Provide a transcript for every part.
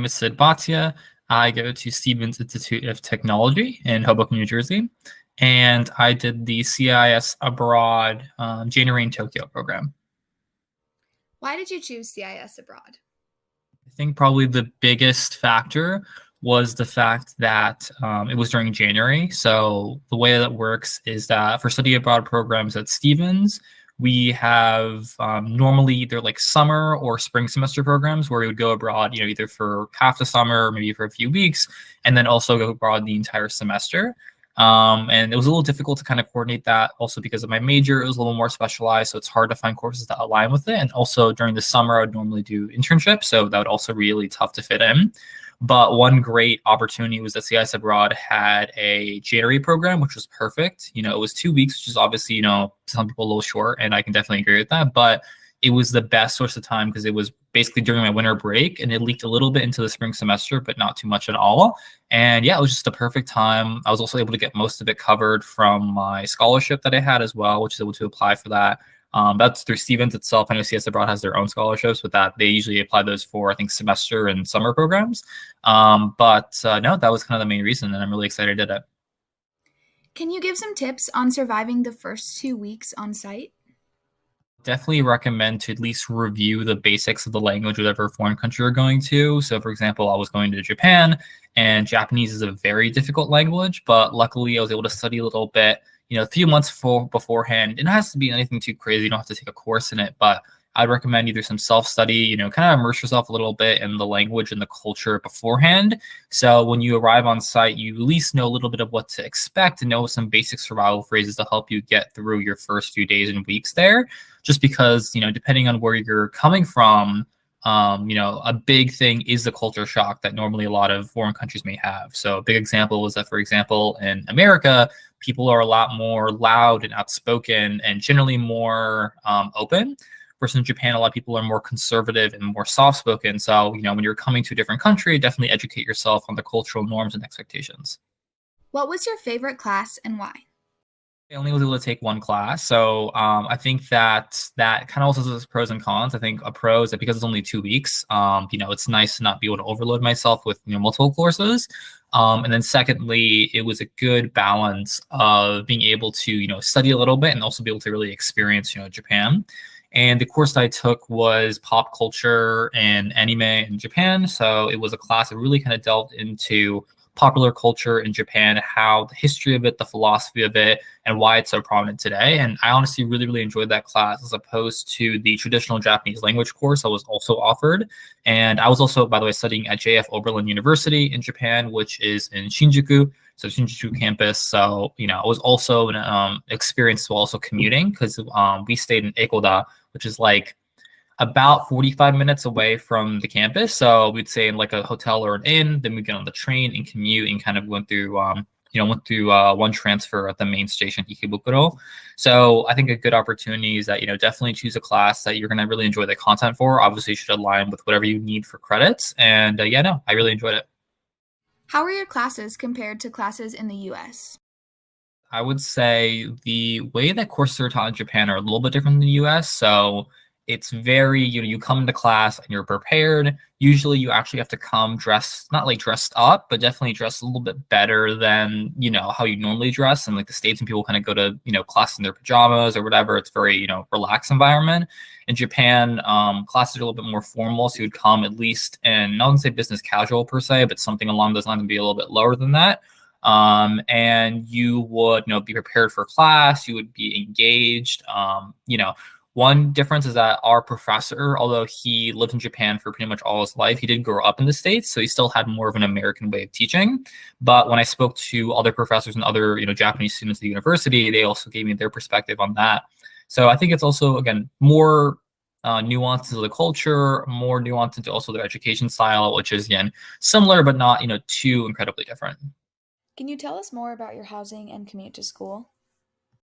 is Sid Bhatia. I go to Stevens Institute of Technology in Hoboken, New Jersey, and I did the CIS Abroad January in Tokyo program. Why did you choose CIS Abroad? I think probably the biggest factor was the fact that it was during January. So the way that works is that for study abroad programs at Stevens, we have normally either like summer or spring semester programs where we would go abroad, either for half the summer or maybe for a few weeks, and then also go abroad the entire semester. And it was a little difficult to kind of coordinate that also because of my major. It was a little more specialized, so it's hard to find courses that align with it. And also during the summer, I would normally do internships, so that would also be really tough to fit in. But one great opportunity was that CIS Abroad had a January program, which was perfect. It was 2 weeks, which is obviously, to some people a little short, and I can definitely agree with that. But it was the best source of time because it was basically during my winter break, and it leaked a little bit into the spring semester, but not too much at all. And yeah, it was just a perfect time. I was also able to get most of it covered from my scholarship that I had as well, which is able to apply for that. That's through Stevens itself. I know CS Abroad has their own scholarships with that. They usually apply those for, I think, semester and summer programs. But no, that was kind of the main reason, and I'm really excited to do it. Can you give some tips on surviving the first 2 weeks on site? Definitely recommend to at least review the basics of the language, whatever foreign country you're going to. So, for example, I was going to Japan, and Japanese is a very difficult language, but luckily I was able to study a little bit, a few months beforehand. It doesn't have to be anything too crazy. You don't have to take a course in it, but I'd recommend either some self-study, kind of immerse yourself a little bit in the language and the culture beforehand. So when you arrive on site, you at least know a little bit of what to expect and know some basic survival phrases to help you get through your first few days and weeks there. Just because, depending on where you're coming from, a big thing is the culture shock that normally a lot of foreign countries may have. So a big example is that, for example, in America, people are a lot more loud and outspoken and generally more open. Versus in Japan, a lot of people are more conservative and more soft-spoken. So, when you're coming to a different country, definitely educate yourself on the cultural norms and expectations. What was your favorite class and why? I only was able to take one class. So I think that kind of also has pros and cons. I think a pro is that because it's only 2 weeks, it's nice to not be able to overload myself with multiple courses. And then secondly, it was a good balance of being able to, study a little bit and also be able to really experience, Japan. And the course that I took was pop culture and anime in Japan. So it was a class that really kind of delved into popular culture in Japan, how the history of it, the philosophy of it, and why it's so prominent today. And I honestly really, really enjoyed that class as opposed to the traditional Japanese language course that was also offered. And I was also, by the way, studying at Oberlin University in Japan, which is in Shinjuku, so Shinjuku campus. So, it was also an experience while also commuting because we stayed in Ekoda, which is like about 45 minutes away from the campus. So we'd stay in like a hotel or an inn, then we'd get on the train and commute and kind of went through one transfer at the main station, Ikebukuro. So I think a good opportunity is that, definitely choose a class that you're going to really enjoy the content for. Obviously, you should align with whatever you need for credits. And I really enjoyed it. How are your classes compared to classes in the US? I would say the way that courses are taught in Japan are a little bit different than the US. So it's very, you come into class and you're prepared. Usually you actually have to come dressed, not like dressed up, but definitely dressed a little bit better than, how you normally dress. And like the States, when people kind of go to, class in their pajamas or whatever, it's very, relaxed environment. In Japan, classes are a little bit more formal. So you'd come at least in, I wouldn't say business casual per se, but something along those lines would be a little bit lower than that. And you would, be prepared for class. You would be engaged, One difference is that our professor, although he lived in Japan for pretty much all his life, he did grow up in the States, so he still had more of an American way of teaching. But when I spoke to other professors and other, Japanese students at the university, they also gave me their perspective on that. So I think it's also, again, more nuances of the culture, more nuance into also their education style, which is, again, similar, but not, too incredibly different. Can you tell us more about your housing and commute to school?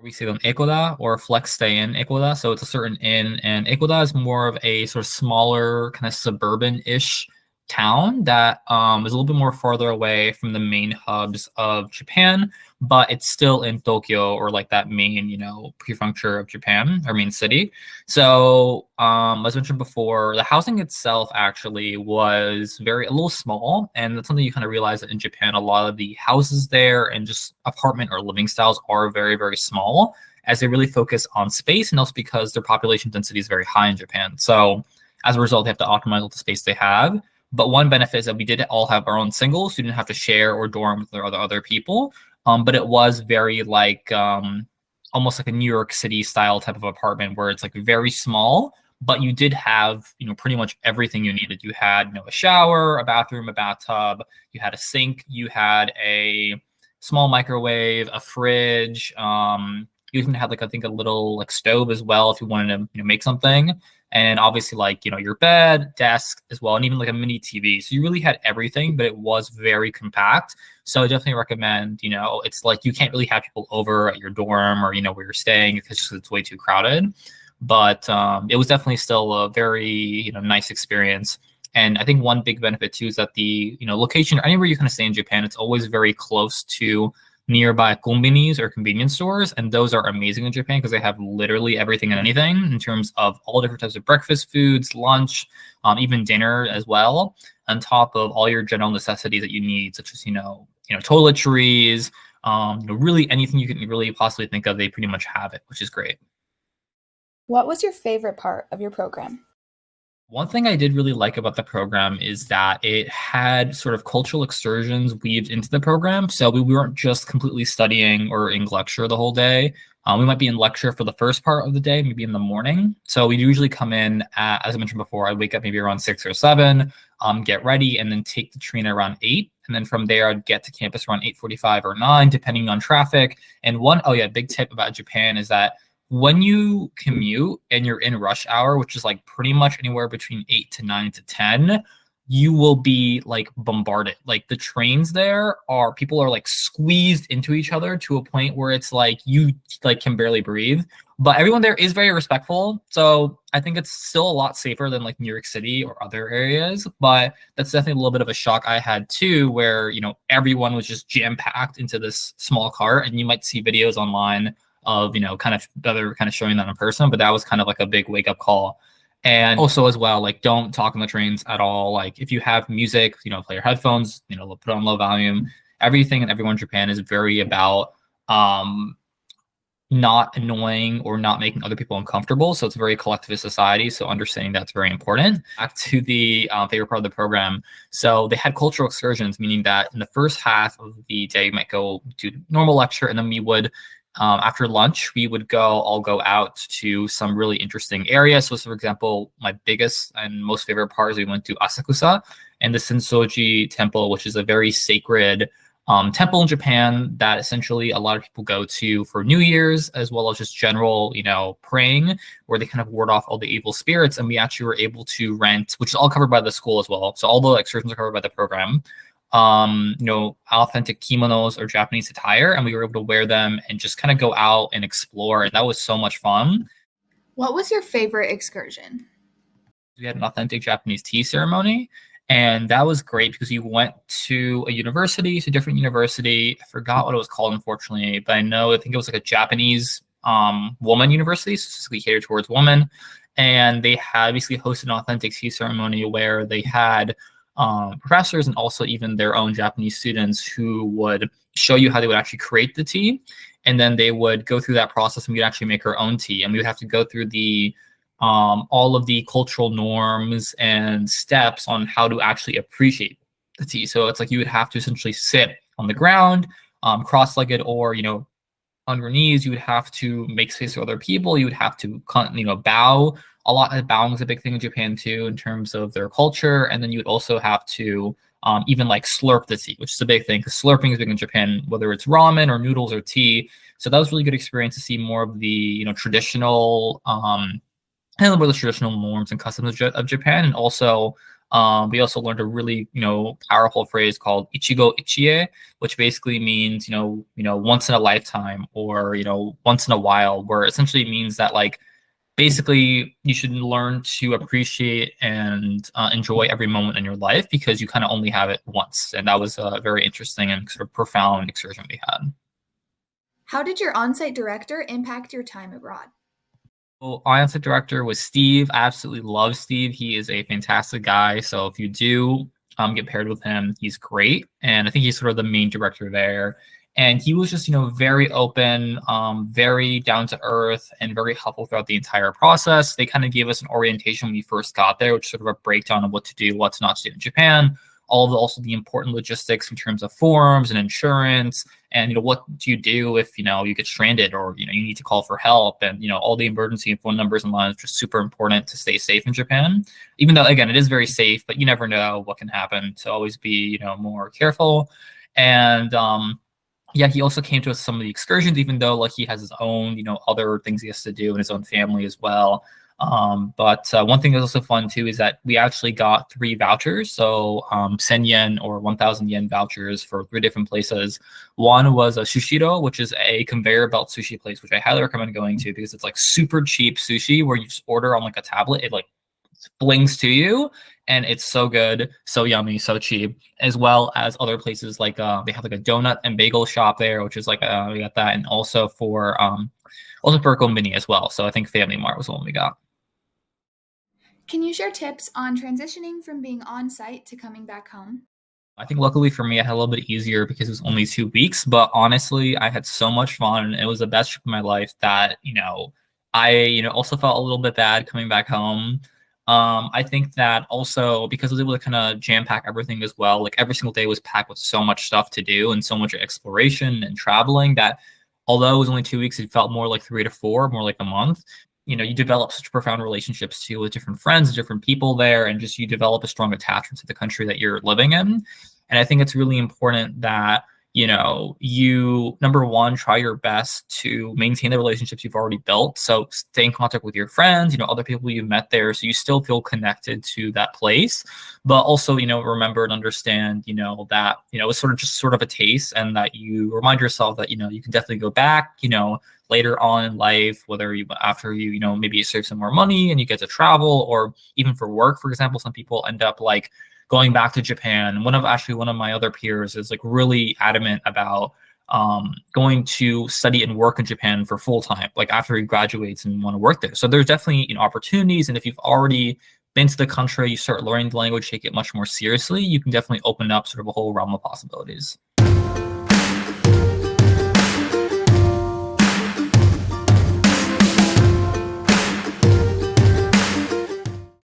We stayed on Ekoda or flex stay in Ekoda. So it's a certain inn, and Ekoda is more of a sort of smaller, kind of suburban-ish town that is a little bit more farther away from the main hubs of Japan, but it's still in Tokyo, or like that main, prefecture of Japan, or main city. So, as mentioned before, the housing itself actually was a little small, and that's something you kind of realize that in Japan, a lot of the houses there and just apartment or living styles are very, very small, as they really focus on space, and also because their population density is very high in Japan. So, as a result, they have to optimize all the space they have. But one benefit is that we did all have our own singles, so you didn't have to share or dorm with other people. But it was very like almost like a New York City style type of apartment, where it's like very small, but you did have, pretty much everything you needed. You had, a shower, a bathroom, a bathtub, you had a sink, you had a small microwave, a fridge. You even had like, I think, a little like stove as well if you wanted to, make something. And obviously, like, your bed, desk as well, and even like a mini TV. So you really had everything, but it was very compact. So I definitely recommend, it's like you can't really have people over at your dorm, or, where you're staying, because it's way too crowded. But it was definitely still a very, nice experience. And I think one big benefit too is that the, location, or anywhere you kind of stay in Japan, it's always very close to nearby konbinis, or convenience stores, and those are amazing in Japan because they have literally everything and anything in terms of all different types of breakfast foods, lunch, even dinner as well, on top of all your general necessities that you need, such as toiletries, really anything you can really possibly think of, they pretty much have it, which is great. What was your favorite part of your program? One thing I did really like about the program is that it had sort of cultural excursions weaved into the program. So we weren't just completely studying or in lecture the whole day. We might be in lecture for the first part of the day, maybe in the morning. So we usually come in at, as I mentioned before, I wake up maybe around 6 or 7, get ready, and then take the train around 8. And then from there, I'd get to campus around 8:45 or 9, depending on traffic. And big tip about Japan is that when you commute and you're in rush hour, which is like pretty much anywhere between 8 to 9 to 10, you will be like bombarded. Like the trains there are, people are like squeezed into each other to a point where it's like you like can barely breathe. But everyone there is very respectful. So I think it's still a lot safer than like New York City or other areas. But that's definitely a little bit of a shock I had too, where, everyone was just jam-packed into this small cart. And you might see videos online of, kind of other kind of showing that in person, but that was kind of like a big wake up call. And also as well, like, don't talk on the trains at all. Like if you have music, play your headphones, put on low volume. Everything and everyone in Japan is very about not annoying or not making other people uncomfortable. So it's a very collectivist society. So understanding that's very important. Back to the favorite part of the program. So they had cultural excursions, meaning that in the first half of the day, you might go do normal lecture, and then we would, after lunch, we would all go out to some really interesting areas. So, for example, my biggest and most favorite part is we went to Asakusa and the Sensoji Temple, which is a very sacred temple in Japan that essentially a lot of people go to for New Year's, as well as just general, praying, where they kind of ward off all the evil spirits. And we actually were able to which is all covered by the school as well. So all the excursions are covered by the program. Authentic kimonos or Japanese attire, and we were able to wear them and just kind of go out and explore. And that was so much fun. What was your favorite excursion? We had an authentic Japanese tea ceremony, and that was great because you went to a different university. I forgot what it was called, unfortunately, but I think it was like a Japanese woman university, specifically catered towards women. And they had basically hosted an authentic tea ceremony where they had professors and also even their own Japanese students who would show you how they would actually create the tea. And then they would go through that process, and we'd actually make our own tea. And we would have to go through all of the cultural norms and steps on how to actually appreciate the tea. So it's like you would have to essentially sit on the ground, cross-legged, or, on your knees. You would have to make space for other people. You would have to, bow. A lot of bowing is a big thing in Japan too, in terms of their culture. And then you would also have to even like slurp the tea, which is a big thing because slurping is big in Japan, whether it's ramen or noodles or tea. So that was a really good experience to see more of the, traditional, and more the traditional norms and customs of Japan. And also, we also learned a really, powerful phrase called Ichigo Ichie, which basically means, once in a lifetime, or, once in a while, where essentially means that like basically you should learn to appreciate and enjoy every moment in your life because you kind of only have it once. And that was a very interesting and sort of profound excursion we had. How did your on-site director impact your time abroad? Well, IONSIT director was Steve. I absolutely love Steve. He is a fantastic guy. So if you do get paired with him, he's great. And I think he's sort of the main director there. And he was just, very open, very down to earth, and very helpful throughout the entire process. They kind of gave us an orientation when we first got there, which is sort of a breakdown of what to do, what's not to do in Japan, all the also the important logistics in terms of forms and insurance, and what do you do if you get stranded, or you need to call for help, and all the emergency phone numbers and lines, which is super important to stay safe in Japan, even though again it is very safe, but you never know what can happen, so always be more careful. And yeah, he also came to us some of the excursions, even though like he has his own other things he has to do in his own family as well. But one thing that's also fun too is that we actually got 3 vouchers. So 1000 yen or 1000 yen vouchers for 3 different places. One was a Sushiro, which is a conveyor belt sushi place, which I highly recommend going to because it's like super cheap sushi where you just order on like a tablet. It like flings to you, and it's so good, so yummy, so cheap. As well as other places like they have like a donut and bagel shop there, which is like we got that, and also for Konbini as well. So I think Family Mart was the one we got. Can you share tips on transitioning from being on site to coming back home? I think luckily for me, I had a little bit easier because it was only 2 weeks. But honestly, I had so much fun. It was the best trip of my life that, I, also felt a little bit bad coming back home. I think that also because I was able to kind of jam pack everything as well, like every single day was packed with so much stuff to do and so much exploration and traveling that although it was only 2 weeks, it felt more like 3 to 4, more like a month. You develop such profound relationships too with different friends, different people there, and just you develop a strong attachment to the country that you're living in. And I think it's really important that you number one, try your best to maintain the relationships you've already built. So stay in contact with your friends, other people you've met there, so you still feel connected to that place. But also, remember and understand, that it's sort of a taste, and that you remind yourself that you can definitely go back, later on in life, whether you after maybe you save some more money and you get to travel, or even for work, for example, some people end up like going back to Japan. One of my other peers is like really adamant about going to study and work in Japan for full time, like after he graduates and want to work there. So there's definitely opportunities, and if you've already been to the country, you start learning the language, take it much more seriously, you can definitely open up sort of a whole realm of possibilities.